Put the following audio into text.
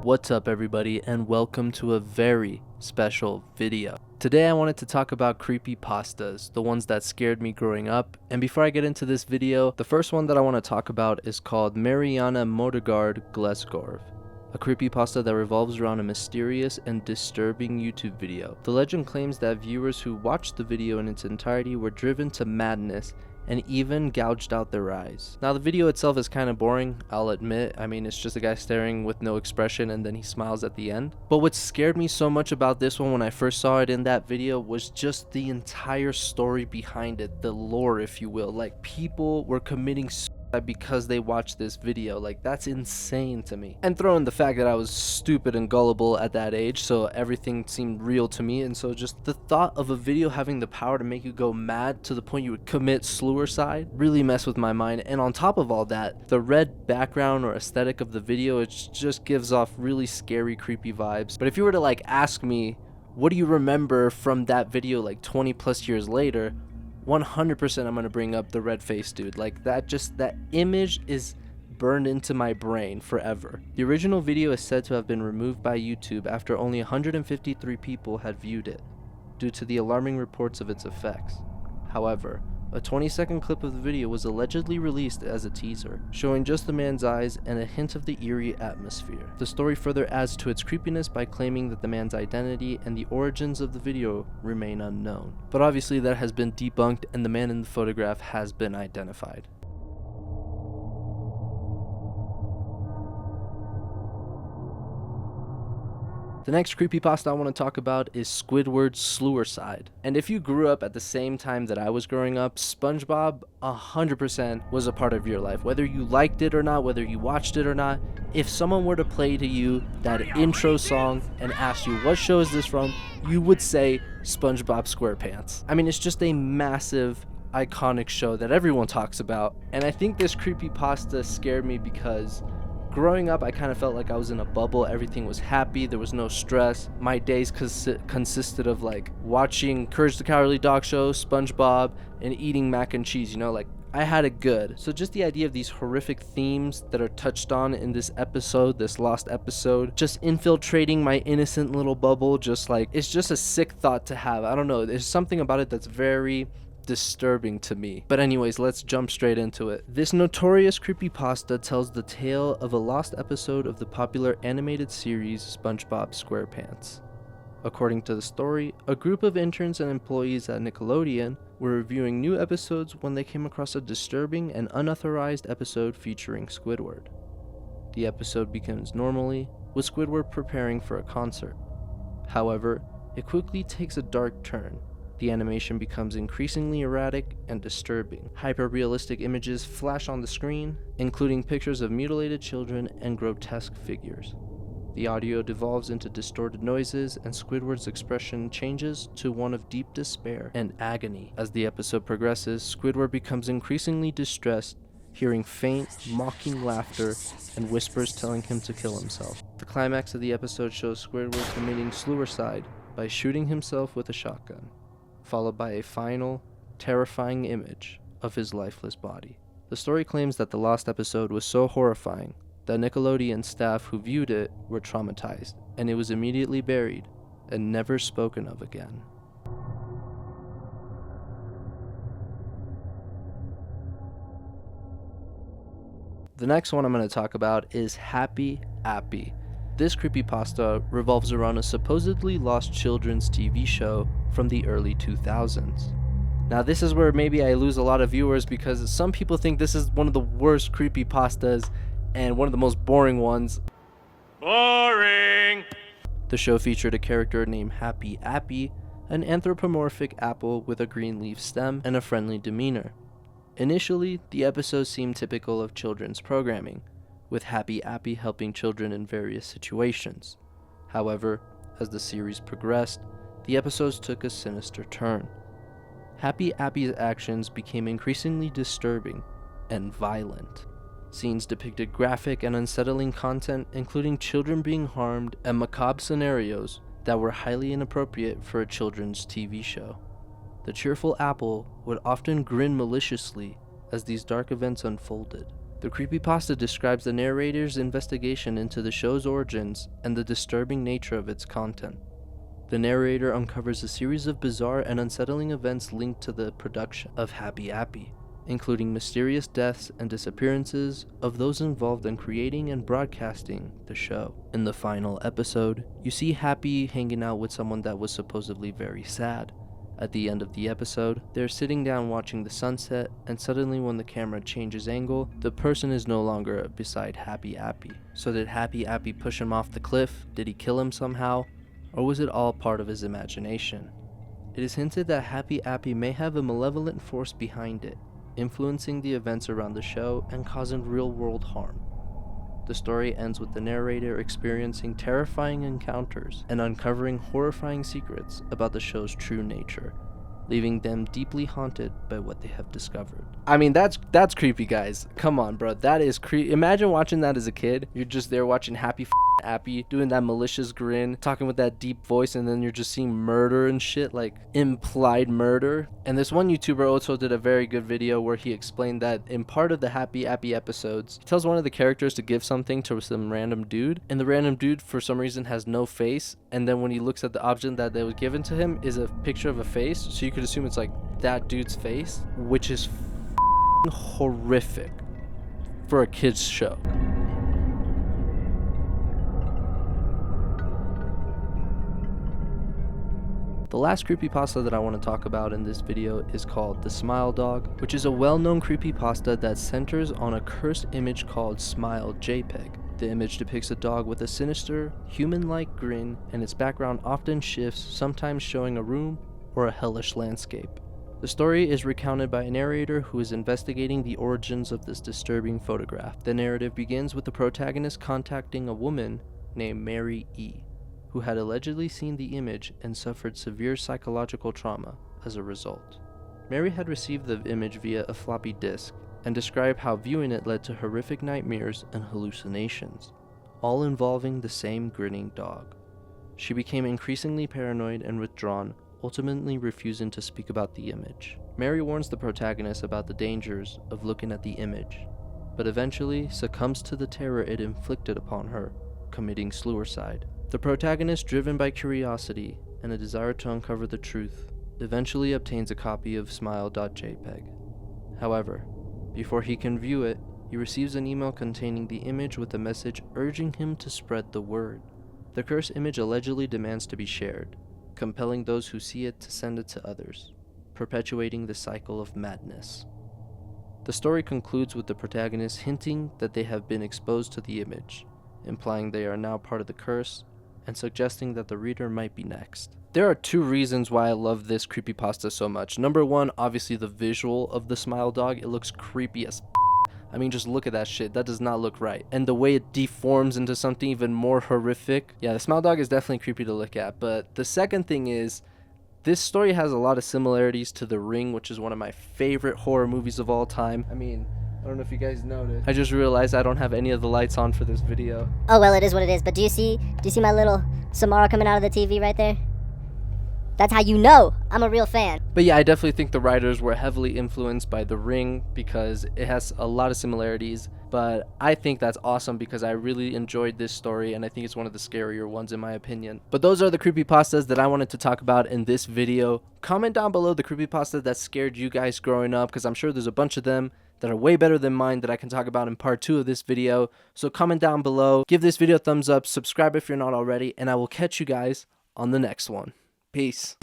What's up everybody, and welcome to a very special video. Today I wanted to talk about creepypastas, the ones that scared me growing up. And before I get into this video, the first one that I want to talk about is called Mariana Motegard Glesgorv, a creepypasta that revolves around a mysterious and disturbing YouTube video. The legend claims that viewers who watched the video in its entirety were driven to madness and even gouged out their eyes. Now the video itself is kind of boring, I'll admit. I mean, it's just a guy staring with no expression and then he smiles at the end. But what scared me so much about this one when I first saw it in that video was just the entire story behind it, the lore if you will. Like, people were committing suicide because they watched this video. Like, that's insane to me. And throw in the fact that I was stupid and gullible at that age, so everything seemed real to me. And so just the thought of a video having the power to make you go mad to the point you would commit suicide really messed with my mind. And on top of all that, the red background or aesthetic of the video, it just gives off really scary, creepy vibes. But if you were to like ask me, what do you remember from that video like 20 plus years later, 100% I'm gonna bring up the red face dude. Like, that image is burned into my brain forever. The original video is said to have been removed by YouTube after only 153 people had viewed it, due to the alarming reports of its effects. However, a 20-second clip of the video was allegedly released as a teaser, showing just the man's eyes and a hint of the eerie atmosphere. The story further adds to its creepiness by claiming that the man's identity and the origins of the video remain unknown. But obviously that has been debunked and the man in the photograph has been identified. The next creepypasta I want to talk about is Squidward's Sluicide. And if you grew up at the same time that I was growing up, SpongeBob 100% was a part of your life. Whether you liked it or not, whether you watched it or not, if someone were to play to you that intro song and ask you what show is this from, you would say SpongeBob SquarePants. I mean, it's just a massive, iconic show that everyone talks about. And I think this creepypasta scared me because growing up, I kind of felt like I was in a bubble. Everything was happy. There was no stress. My days consisted of like watching Courage the Cowardly Dog Show, SpongeBob, and eating mac and cheese. You know, like, I had it good. So just the idea of these horrific themes that are touched on in this episode, this lost episode, just infiltrating my innocent little bubble, just like, it's just a sick thought to have. I don't know. There's something about it that's very disturbing to me. But anyways, let's jump straight into it. This notorious creepypasta tells the tale of a lost episode of the popular animated series SpongeBob SquarePants. According to the story, a group of interns and employees at Nickelodeon were reviewing new episodes when they came across a disturbing and unauthorized episode featuring Squidward. The episode begins normally, with Squidward preparing for a concert. However, it quickly takes a dark turn. The animation becomes increasingly erratic and disturbing. Hyper-realistic images flash on the screen, including pictures of mutilated children and grotesque figures. The audio devolves into distorted noises, and Squidward's expression changes to one of deep despair and agony. As the episode progresses, Squidward becomes increasingly distressed, hearing faint, mocking laughter and whispers telling him to kill himself. The climax of the episode shows Squidward committing suicide by shooting himself with a shotgun, followed by a final, terrifying image of his lifeless body. The story claims that the lost episode was so horrifying that Nickelodeon staff who viewed it were traumatized, and it was immediately buried and never spoken of again. The next one I'm going to talk about is Happy Appy. This creepypasta revolves around a supposedly lost children's TV show from the early 2000s. Now this is where maybe I lose a lot of viewers because some people think this is one of the worst creepypastas and one of the most boring ones. Boring! The show featured a character named Happy Appy, an anthropomorphic apple with a green leaf stem and a friendly demeanor. Initially, the episodes seemed typical of children's programming, with Happy Appy helping children in various situations. However, as the series progressed, the episodes took a sinister turn. Happy Appy's actions became increasingly disturbing and violent. Scenes depicted graphic and unsettling content, including children being harmed and macabre scenarios that were highly inappropriate for a children's TV show. The cheerful apple would often grin maliciously as these dark events unfolded. The creepypasta describes the narrator's investigation into the show's origins and the disturbing nature of its content. The narrator uncovers a series of bizarre and unsettling events linked to the production of Happy Appy, including mysterious deaths and disappearances of those involved in creating and broadcasting the show. In the final episode, you see Happy hanging out with someone that was supposedly very sad. At the end of the episode, they're sitting down watching the sunset, and suddenly when the camera changes angle, the person is no longer beside Happy Appy. So did Happy Appy push him off the cliff? Did he kill him somehow? Or was it all part of his imagination? It is hinted that Happy Appy may have a malevolent force behind it, influencing the events around the show and causing real-world harm. The story ends with the narrator experiencing terrifying encounters and uncovering horrifying secrets about the show's true nature, leaving them deeply haunted by what they have discovered. I mean, that's creepy, guys. Come on, bro. That is creepy. Imagine watching that as a kid. You're just there watching Happy Appy, doing that malicious grin, talking with that deep voice, and then you're just seeing murder and shit, like implied murder. And this one YouTuber also did a very good video where he explained that in part of the Happy Appy episodes, he tells one of the characters to give something to some random dude, and the random dude for some reason has no face, and then when he looks at the object that was given to him is a picture of a face, so you could assume it's like that dude's face, which is horrific for a kid's show. The last creepypasta that I want to talk about in this video is called The Smile Dog, which is a well-known creepypasta that centers on a cursed image called Smile JPEG. The image depicts a dog with a sinister, human-like grin, and its background often shifts, sometimes showing a room or a hellish landscape. The story is recounted by a narrator who is investigating the origins of this disturbing photograph. The narrative begins with the protagonist contacting a woman named Mary E., who had allegedly seen the image and suffered severe psychological trauma as a result. Mary had received the image via a floppy disk and described how viewing it led to horrific nightmares and hallucinations, all involving the same grinning dog. She became increasingly paranoid and withdrawn, ultimately refusing to speak about the image. Mary warns the protagonist about the dangers of looking at the image, but eventually succumbs to the terror it inflicted upon her, committing suicide. The protagonist, driven by curiosity and a desire to uncover the truth, eventually obtains a copy of Smile.jpg. However, before he can view it, he receives an email containing the image with a message urging him to spread the word. The cursed image allegedly demands to be shared, compelling those who see it to send it to others, perpetuating the cycle of madness. The story concludes with the protagonist hinting that they have been exposed to the image, implying they are now part of the curse, and suggesting that the reader might be next. There are two reasons why I love this creepypasta so much. Number one, obviously the visual of the Smile Dog. It looks creepy as I mean, just look at that shit. That does not look right. And the way it deforms into something even more horrific. Yeah, the Smile Dog is definitely creepy to look at. But the second thing is, this story has a lot of similarities to The Ring, which is one of my favorite horror movies of all time. I mean, I don't know if you guys noticed. I just realized I don't have any of the lights on for this video. Oh, well, it is what it is. But do you see my little Samara coming out of the TV right there? That's how you know I'm a real fan. But yeah, I definitely think the writers were heavily influenced by The Ring because it has a lot of similarities. But I think that's awesome because I really enjoyed this story and I think it's one of the scarier ones in my opinion. But those are the creepypastas that I wanted to talk about in this video. Comment down below the creepypasta that scared you guys growing up because I'm sure there's a bunch of them that are way better than mine that I can talk about in part 2 of this video. So comment down below, give this video a thumbs up, subscribe if you're not already, and I will catch you guys on the next one. Peace.